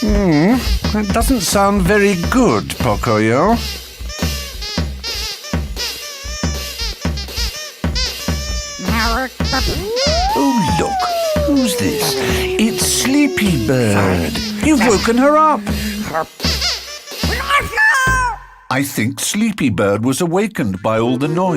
That doesn't sound very good, Pocoyo. Oh, look. Who's this? It's Sleepy Bird. You've woken her up. I think Sleepy Bird was awakened by all the noise.